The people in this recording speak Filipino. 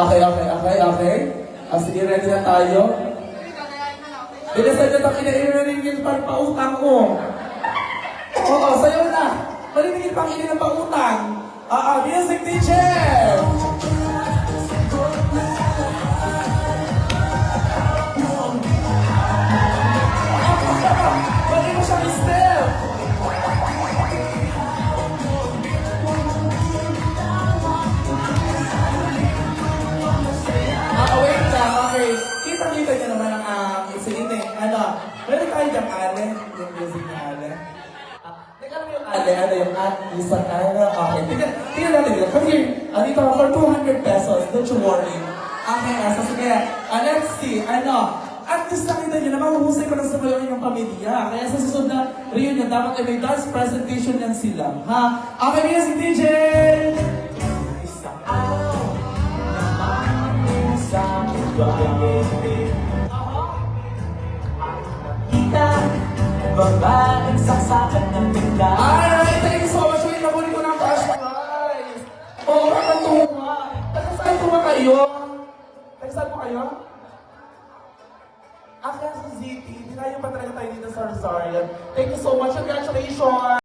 Okay. Sige, ready na tayo. Bilisan na kinainaningin pa pautang ko. Oo, sayo na. Maliningin pang ng pautang. Music teacher! Bali mo siyang step! Wait lang, okay. Kita-kita niyo naman ang insidente. Meron tayo diyang Ale, yung music na Ale. Teka lang yung Ale, yung isang Ale. Okay, tingnan natin dito. Come here, dito for 200 pesos, don't you worry. Okay, sige. Let's see, at least nakita niyo na mahuhusay ko lang sa kayo yung pamilya. Kaya sa susunod na reunion, dapat ay may dance presentation yan sila. Ha? Okay, music DJ! Isang araw naman sa Kita, babaeng saksakan ng bigla. Alright, thank you so much. Wait, nabuli ko ng cash prize. Oo, kakatuwa. Tagasaan ko ba kayo? Tagasaan po kayo? Kaya sa City, dinayo pa talaga tayo dito sa Rosario. Thank you so much. Congratulations!